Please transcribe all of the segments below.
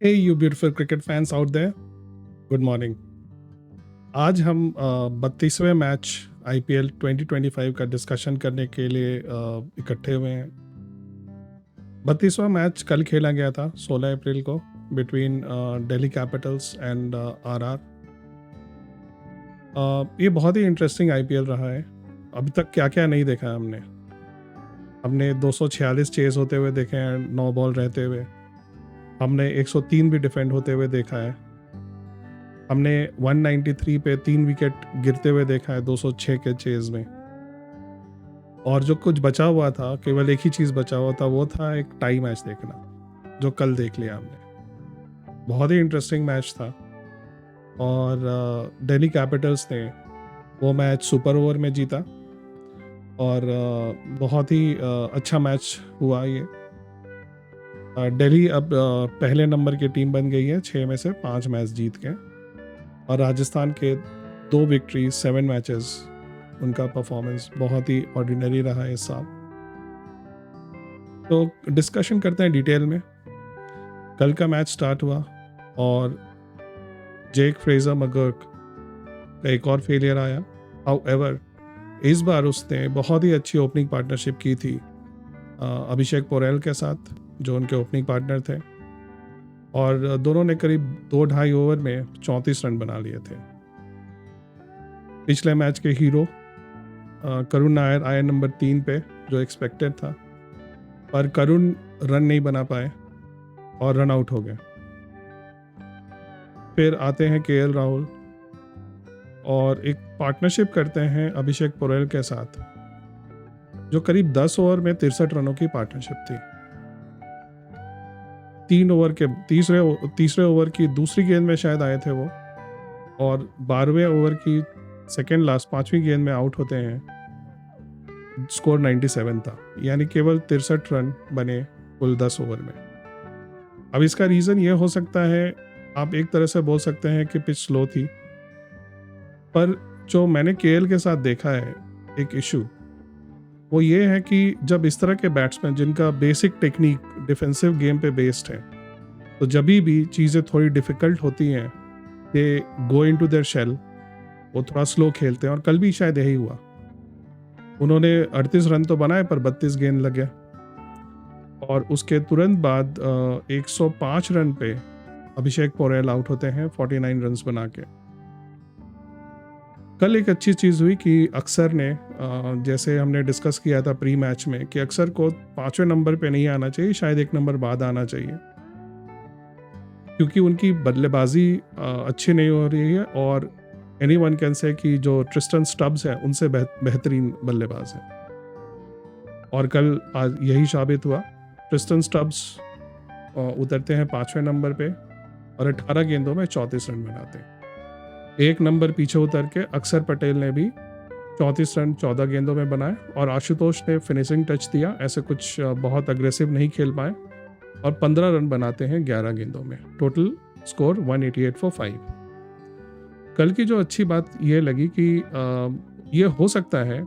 Hey, you beautiful cricket fans out there. Good morning. आज हम 32वें match IPL 2025 का discussion करने के लिए इकट्ठे हुए हैं। 32वां मैच कल खेला गया था 16 अप्रैल को between Delhi Capitals and RR. ये बहुत ही इंटरेस्टिंग आईपीएल रहा है। अभी तक क्या क्या नहीं देखा है हमने 246 चेस होते हुए देखे हैं, 9 बॉल रहते हुए। हमने 103 भी डिफेंड होते हुए देखा है। हमने 193 पे 3 विकेट गिरते हुए देखा है 206 के चेज में। और जो कुछ बचा हुआ था, केवल एक ही चीज़ बचा हुआ था, वो था एक टाई मैच देखना, जो कल देख लिया हमने। बहुत ही इंटरेस्टिंग मैच था। और दिल्ली कैपिटल्स ने वो मैच सुपर ओवर में जीता और बहुत ही अच्छा मैच हुआ ये। दिल्ली अब पहले नंबर की टीम बन गई है 6 में से 5 मैच जीत के। और राजस्थान के 2 विक्ट्री 7 मैचेस, उनका परफॉर्मेंस बहुत ही ऑर्डिनरी रहा है इस साल। तो डिस्कशन करते हैं डिटेल में। कल का मैच स्टार्ट हुआ और जेक फ्रेजर मगर्क का एक और फेलियर आया। हाउएवर इस बार उसने बहुत ही अच्छी ओपनिंग पार्टनरशिप की थी अभिषेक पोरेल के साथ, जो उनके ओपनिंग पार्टनर थे। और दोनों ने करीब 2-2.5 ओवर में 34 रन बना लिए थे। पिछले मैच के हीरो करुण नायर आए नंबर 3 पे, जो एक्सपेक्टेड था, पर करुण रन नहीं बना पाए और रन आउट हो गए। फिर आते हैं केएल राहुल और एक पार्टनरशिप करते हैं अभिषेक पोरेल के साथ, जो करीब 10 ओवर में 63 रनों की पार्टनरशिप थी। 3 ओवर के तीसरे ओवर की दूसरी गेंद में शायद आए थे वो, और 12वें ओवर की सेकेंड लास्ट 5वीं गेंद में आउट होते हैं। स्कोर 97 था, यानी केवल 63 रन बने कुल 10 ओवर में। अब इसका रीज़न ये हो सकता है, आप एक तरह से बोल सकते हैं कि पिच स्लो थी, पर जो मैंने केएल के साथ देखा है एक इशू, वो ये है कि जब इस तरह के बैट्समैन जिनका बेसिक टेक्निक डिफेंसिव गेम पे बेस्ड है, तो जब भी चीज़ें थोड़ी डिफ़िकल्ट होती हैं, दे गो इनटू देयर शेल, वो थोड़ा स्लो खेलते हैं। और कल भी शायद यही हुआ। उन्होंने 38 रन तो बनाए, पर 32 गेंद लग गया। और उसके तुरंत बाद 105 रन पे अभिषेक पोरेल आउट होते हैं 49 रन्स बना के। कल एक अच्छी चीज़ हुई कि अक्सर ने, जैसे हमने डिस्कस किया था प्री मैच में, कि अक्सर को 5वें नंबर पे नहीं आना चाहिए, शायद 1 नंबर बाद आना चाहिए, क्योंकि उनकी बल्लेबाजी अच्छी नहीं हो रही है। और एनीवन कैन से कि जो ट्रिस्टन स्टब्स है उनसे बेहतरीन बल्लेबाज है। और कल आज यही साबित हुआ। ट्रिस्टन स्टब्स उतरते हैं 5वें नंबर पे और 18 गेंदों में 34 रन बनाते हैं। 1 नंबर पीछे उतर के अक्षर पटेल ने भी 34 रन 14 गेंदों में बनाए, और आशुतोष ने फिनिशिंग टच दिया। ऐसे कुछ बहुत अग्रेसिव नहीं खेल पाए और 15 रन बनाते हैं 11 गेंदों में। Total score 188 for 5। कल की जो अच्छी बात ये लगी कि ये हो सकता है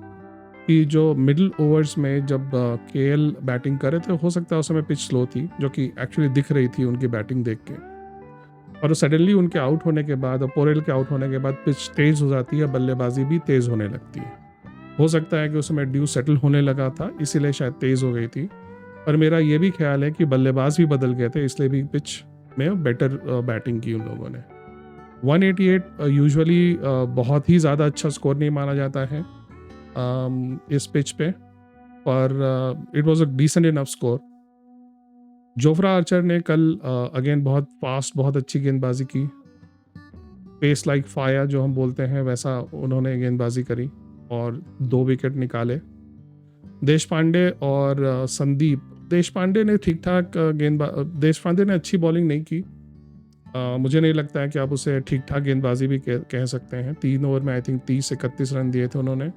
कि जो मिडिल ओवर्स में जब केएल बैटिंग करे थे, हो सकता है उस समय पिच स्लो थी, जो कि एक्चुअली दिख रही थी उनकी बैटिंग देख के। और सडनली उनके आउट होने के बाद और पोरेल के आउट होने के बाद पिच तेज़ हो जाती है, बल्लेबाजी भी तेज़ होने लगती है। हो सकता है कि उस समय ड्यू सेटल होने लगा था, इसीलिए शायद तेज़ हो गई थी। पर मेरा ये भी ख्याल है कि बल्लेबाज भी बदल गए थे, इसलिए भी पिच में बेटर बैटिंग की उन लोगों ने। 188 यूजुअली बहुत ही ज़्यादा अच्छा स्कोर नहीं माना जाता है इस पिच पे, पर it was a decent enough score. Jofra Archer ने कल अगेन बहुत फास्ट, बहुत अच्छी गेंदबाजी की। पेस लाइक फायर जो हम बोलते हैं, वैसा उन्होंने गेंदबाजी करी और 2 विकेट निकाले। देश पांडे और संदीप, देश पांडे ने ठीक ठाक देश पांडे ने अच्छी बॉलिंग नहीं की। मुझे नहीं लगता है कि आप उसे ठीक ठाक गेंदबाजी भी कह सकते हैं। 3 ओवर में आई थिंक 30-31 रन दिए थे उन्होंने।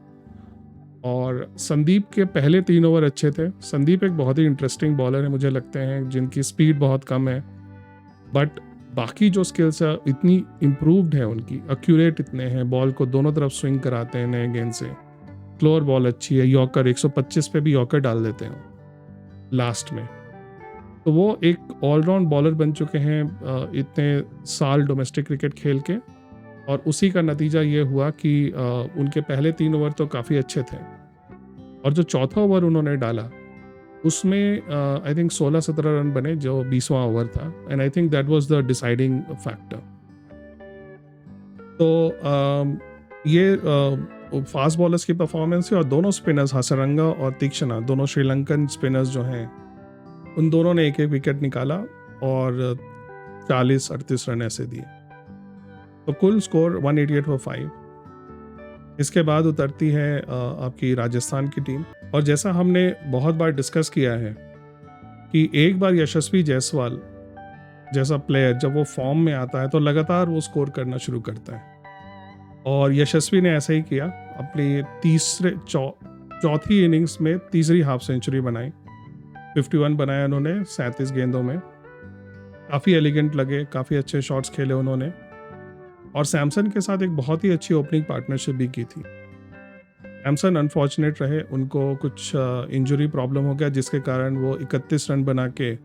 और संदीप के पहले 3 ओवर अच्छे थे। संदीप एक बहुत ही इंटरेस्टिंग बॉलर है, मुझे लगते हैं, जिनकी स्पीड बहुत कम है, बट बाकी जो स्किल्स है इतनी इम्प्रूव्ड है उनकी, एक्यूरेट इतने हैं, बॉल को दोनों तरफ स्विंग कराते हैं नए गेंद से। फ्लोर बॉल अच्छी है, यॉर्कर 125 पे भी यॉर्कर डाल देते हैं लास्ट में। तो वो एक ऑलराउंड बॉलर बन चुके हैं इतने साल डोमेस्टिक क्रिकेट खेल के, और उसी का नतीजा ये हुआ कि उनके पहले 3 ओवर तो काफ़ी अच्छे थे, और जो चौथा ओवर उन्होंने डाला उसमें आई थिंक 16-17 रन बने, जो 20वां ओवर था, and I think that was the deciding factor. तो ये फास्ट बॉलर्स की परफॉर्मेंस है, और दोनों स्पिनर्स हसरंगा और तीक्ष्णा, दोनों श्रीलंकन स्पिनर्स जो हैं, उन दोनों ने एक एक विकेट निकाला और 40-38 रन ऐसे दिए। तो कुल स्कोर 188 फॉर 5। इसके बाद उतरती है आपकी राजस्थान की टीम, और जैसा हमने बहुत बार डिस्कस किया है कि एक बार यशस्वी जायसवाल जैसा प्लेयर जब वो फॉर्म में आता है तो लगातार वो स्कोर करना शुरू करता है, और यशस्वी ने ऐसा ही किया। अपनी चौथी इनिंग्स में तीसरी हाफ सेंचुरी बनाई, 51 बनाया उन्होंने 37 गेंदों में। काफ़ी एलिगेंट लगे, काफ़ी अच्छे शॉट्स खेले उन्होंने, और सैमसन के साथ एक बहुत ही अच्छी ओपनिंग पार्टनरशिप भी की थी। सैमसन अनफॉर्चुनेट रहे, उनको कुछ इंजरी प्रॉब्लम हो गया, जिसके कारण वो 31 रन बना के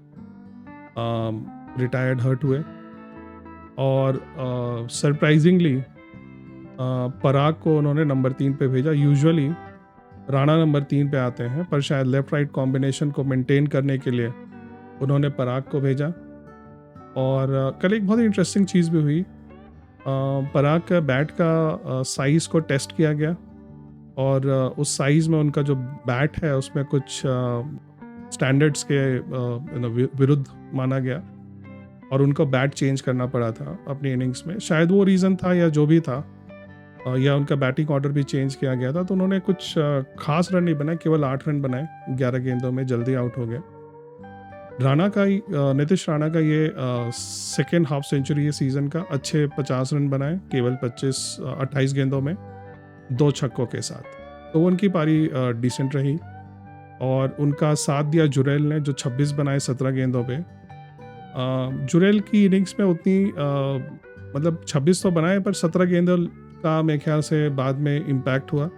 रिटायर्ड हर्ट हुए। और सरप्राइजिंगली पराग को उन्होंने नंबर 3 पे भेजा। यूजुअली राणा नंबर 3 पे आते हैं, पर शायद लेफ्ट राइट कॉम्बिनेशन को मेंटेन करने के लिए उन्होंने पराग को भेजा। और कल एक बहुत ही इंटरेस्टिंग चीज़ भी हुई, पराग का बैट का साइज़ को टेस्ट किया गया, और उस साइज़ में उनका जो बैट है उसमें कुछ स्टैंडर्ड्स के विरुद्ध माना गया, और उनको बैट चेंज करना पड़ा था अपनी इनिंग्स में। शायद वो रीज़न था या जो भी था, या उनका बैटिंग ऑर्डर भी चेंज किया गया था, तो उन्होंने कुछ खास रन नहीं बनाए, केवल 8 रन बनाए 11 गेंदों में, जल्दी आउट हो गए। नीतीश राणा का ये सेकेंड हाफ सेंचुरी ये सीज़न का, अच्छे 50 रन बनाए केवल 28 गेंदों में 2 छक्कों के साथ, तो उनकी पारी डिसेंट रही। और उनका साथ दिया जुरेल ने, जो 26 बनाए 17 गेंदों पे। जुरेल की इनिंग्स में उतनी मतलब 26 तो बनाए, पर 17 गेंदों का मेरे ख्याल से बाद में इम्पैक्ट हुआ।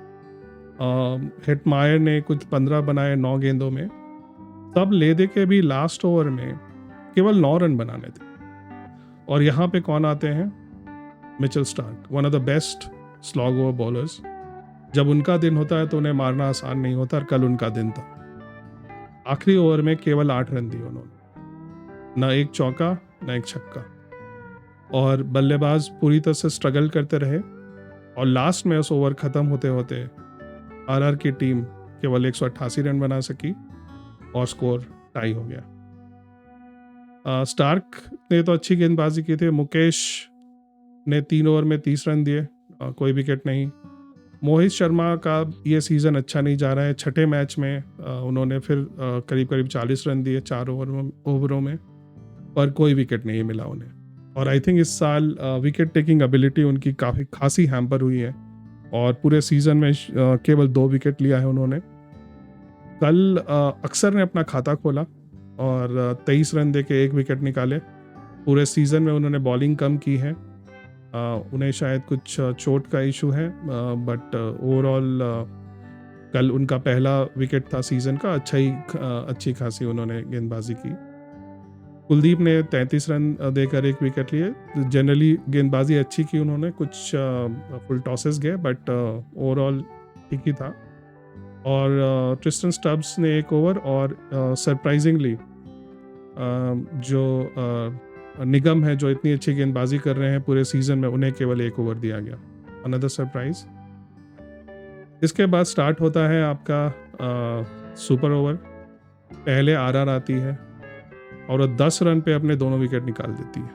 हेटमायर ने कुछ 15 बनाए 9 गेंदों में। तब ले दे के भी लास्ट ओवर में केवल 9 रन बनाने थे, और यहाँ पे कौन आते हैं? Mitchell Starc, one of the best slog over bowlers. जब उनका दिन होता है तो उन्हें मारना आसान नहीं होता, और कल उनका दिन था। आखिरी ओवर में केवल 8 रन दिए उन्होंने, ना एक चौका ना एक छक्का, और बल्लेबाज पूरी तरह से स्ट्रगल करते रहे। और लास्ट में उस ओवर ख़त्म होते होते आरआर की टीम केवल 188 रन बना सकी, और स्कोर टाई हो गया। स्टार्क ने तो अच्छी गेंदबाजी की थी। मुकेश ने 3 ओवर में 30 रन दिए, कोई विकेट नहीं। मोहित शर्मा का ये सीज़न अच्छा नहीं जा रहा है। छठे मैच में उन्होंने फिर करीब करीब 40 रन दिए 4 ओवरों में, पर कोई विकेट नहीं मिला उन्हें। और आई थिंक इस साल विकेट टेकिंग एबिलिटी उनकी काफ़ी खासी हैम्पर हुई है, और पूरे सीज़न में केवल 2 विकेट लिया है उन्होंने। कल अक्सर ने अपना खाता खोला और 23 रन देके 1 विकेट निकाले। पूरे सीज़न में उन्होंने बॉलिंग कम की है, उन्हें शायद कुछ चोट का इशू है, बट ओवरऑल कल उनका पहला विकेट था सीज़न का। अच्छी खासी उन्होंने गेंदबाजी की। कुलदीप ने 33 रन देकर 1 विकेट लिए। जनरली गेंदबाजी अच्छी की उन्होंने, कुछ फुल टॉसेस गए, बट ओवरऑल ठीक ही था। और ट्रिस्टन स्टब्स ने 1 ओवर, और सरप्राइजिंगली जो निगम है, जो इतनी अच्छी गेंदबाजी कर रहे हैं पूरे सीजन में, उन्हें केवल 1 ओवर दिया गया। Another surprise. इसके बाद स्टार्ट होता है आपका सुपर ओवर। पहले आरआर आती है और 10 रन पे अपने दोनों विकेट निकाल देती है,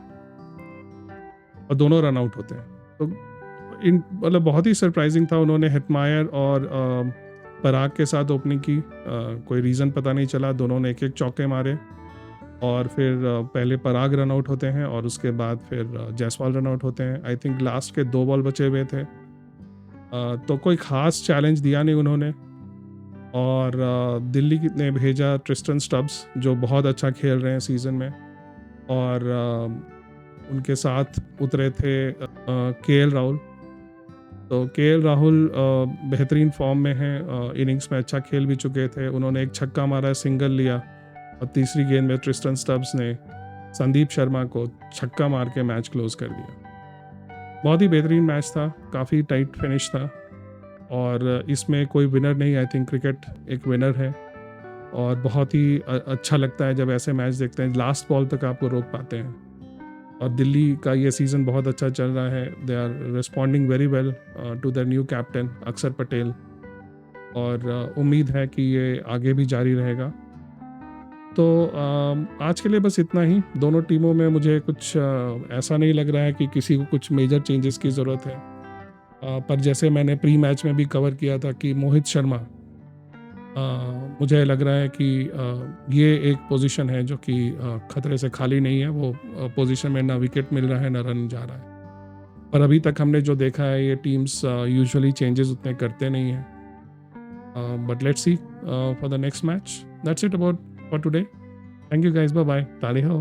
और दोनों रन आउट होते हैं। तो मतलब बहुत ही सरप्राइजिंग था। उन्होंने हेटमायर और पराग के साथ ओपनिंग की, कोई रीज़न पता नहीं चला। दोनों ने 1-1 चौके मारे, और फिर पहले पराग रन आउट होते हैं, और उसके बाद फिर जायसवाल रन आउट होते हैं। आई थिंक लास्ट के 2 बॉल बचे हुए थे, तो कोई ख़ास चैलेंज दिया नहीं उन्होंने। और दिल्ली ने भेजा ट्रिस्टन स्टब्स, जो बहुत अच्छा खेल रहे हैं सीज़न में, और उनके साथ उतरे थे केएल राहुल। तो केएल राहुल बेहतरीन फॉर्म में हैं, इनिंग्स में अच्छा खेल भी चुके थे। उन्होंने 1 छक्का मारा, सिंगल लिया, और तीसरी गेंद में ट्रिस्टन स्टब्स ने संदीप शर्मा को छक्का मार के मैच क्लोज कर दिया। बहुत ही बेहतरीन मैच था, काफ़ी टाइट फिनिश था और इसमें कोई विनर नहीं, आई थिंक क्रिकेट एक विनर है और बहुत ही अच्छा लगता है जब ऐसे मैच देखते हैं, लास्ट बॉल तक आपको रोक पाते हैं। और दिल्ली का ये सीज़न बहुत अच्छा चल रहा है, they are responding very well to the new captain Akshar Patel और उम्मीद है कि ये आगे भी जारी रहेगा। तो आज के लिए बस इतना ही। दोनों टीमों में मुझे कुछ ऐसा नहीं लग रहा है कि किसी को कुछ मेजर चेंजेस की ज़रूरत है, पर जैसे मैंने प्री मैच में भी कवर किया था कि मोहित शर्मा, मुझे लग रहा है कि ये एक पोजीशन है जो कि खतरे से खाली नहीं है। वो पोजीशन में ना विकेट मिल रहा है ना रन जा रहा है, पर अभी तक हमने जो देखा है ये टीम्स यूजुअली चेंजेस उतने करते नहीं हैं। But let's see for the next match. That's it about for today. Thank you guys, bye bye, ताली हो।